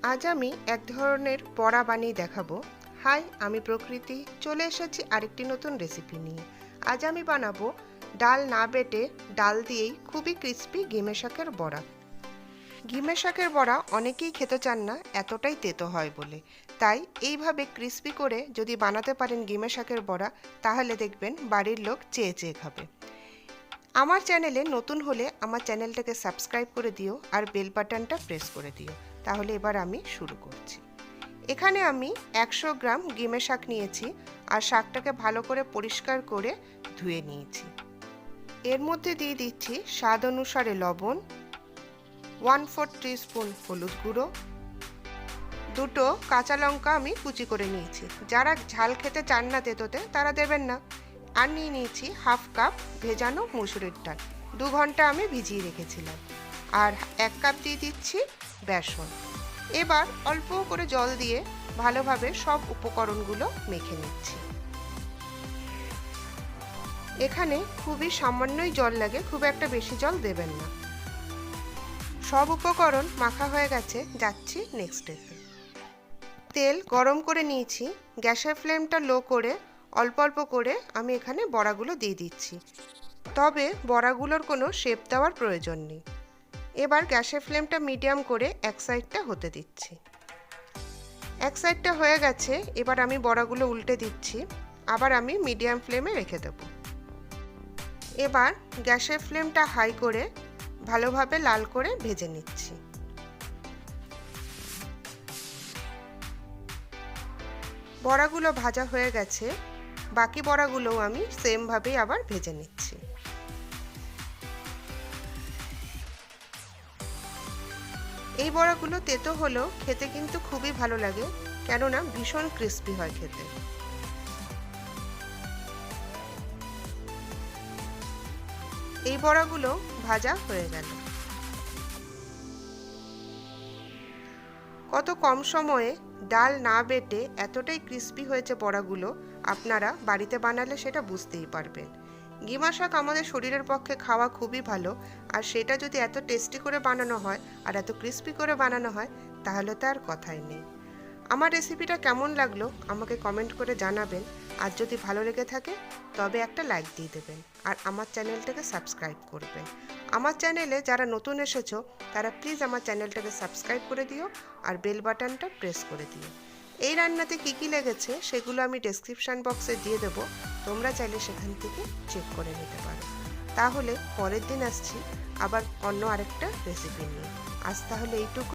আজ আমি এক ধরনের বড়া বানিয়ে দেখাবো। হাই, আমি প্রকৃতি চলে এসেছি আরেকটি নতুন রেসিপি নিয়ে। আজ আমি বানাবো ডাল না বেটে ডাল দিয়েই খুবই ক্রিস্পি গিমে শাকের বড়া। গিমে শাকের বড়া অনেকেই খেতে চান না, এতটাই তেতো হয় বলে। তাই এইভাবে ক্রিস্পি করে যদি বানাতে পারেন গিমে শাকের বড়া, তাহলে দেখবেন বাড়ির লোক চেয়ে চেয়ে খাবে। আমার চ্যানেলে নতুন হলে আমার চ্যানেলটাকে সাবস্ক্রাইব করে দিও আর বেল বাটনটা প্রেস করে দিও। তাহলে এবার আমি শুরু করছি। এখানে আমি 100 গ্রাম গিমে শাক নিয়েছি আর শাকটাকে ভালো করে পরিষ্কার করে ধুয়ে নিয়েছি। এর মধ্যে দিয়ে দিচ্ছি স্বাদ অনুসারে লবণ, 1/4 টিস্পুন হলুদ গুঁড়ো, 2টো কাঁচা লঙ্কা আমি কুচি করে নিয়েছি। যারা ঝাল খেতে চান না তেতোতে তারা দেবেন না। আর নিয়ে নিয়েছি 1/2 কাপ ভেজানো মুসুরির ডাল, 2 ঘন্টা আমি ভিজিয়ে রেখেছিলাম। আর 1 কাপ দিয়ে দিচ্ছি বেসন। এবার অল্প করে জল দিয়ে ভালোভাবে সব উপকরণগুলো মেখে নিচ্ছি। এখানে খুবই সামান্যই জল লাগে, খুব একটা বেশি জল দেবেন না। সব উপকরণ মাখা হয়ে গেছে, যাচ্ছি নেক্সট স্টেপে। তেল গরম করে নিয়েছি, গ্যাসের ফ্লেমটা লো করে অল্প অল্প করে আমি এখানে বড়াগুলো দিয়ে দিচ্ছি। তবে বড়াগুলোর কোনো শেপ দেওয়ার প্রয়োজন নেই। এবার গ্যাসের ফ্লেমটা মিডিয়াম করে এক সাইডটা হতে দিচ্ছি। এক সাইডটা হয়ে গেছে, এবার আমি বড়াগুলো উল্টে দিচ্ছি। আবার আমি মিডিয়াম ফ্লেমে রেখে দেব। এবার গ্যাসের ফ্লেমটা হাই করে ভালোভাবে লাল করে ভেজে নিচ্ছি। বড়াগুলো ভাজা হয়ে গেছে, বাকি বড়াগুলোও আমি সেমভাবেই আবার ভেজে নিচ্ছি। এই বড়াগুলো তেতো হলেও খেতে কিন্তু খুবই ভালো লাগে, কেননা ভীষণ ক্রিস্পি হয় খেতে। এই বড়াগুলো ভাজা হয়ে গেল। কত কম সময়ে ডাল না বেটে এতটাই ক্রিস্পি হয়েছে বড়াগুলো, আপনারা বাড়িতে বানালে সেটা বুঝতেই পারবেন। গিমা শাক আমাদের শরীরের পক্ষে খাওয়া খুবই ভালো, আর সেটা যদি এত টেস্টি করে বানানো হয় আর এত ক্রিস্পি করে বানানো হয়, তাহলে তো আর কথাই নেই। আমার রেসিপিটা কেমন লাগলো আমাকে কমেন্ট করে জানাবেন। আর যদি ভালো লেগে থাকে তবে একটা লাইক দিয়ে দেবেন আর আমার চ্যানেলটাকে সাবস্ক্রাইব করবেন। আমার চ্যানেলে যারা নতুন এসেছো তারা প্লিজ আমার চ্যানেলটাকে সাবস্ক্রাইব করে দিও আর বেল বাটনটা প্রেস করে দিও। এই রান্নাতে কী কী লেগেছে সেগুলো আমি ডেসক্রিপশান বক্সে দিয়ে দেবো, তোমরা চাইলে সেখান থেকে চেক করে নিতে পারো। তাহলে পরের দিন আসছি আবার অন্য আরেকটা রেসিপি নিয়ে। আজ তাহলে এইটুকু।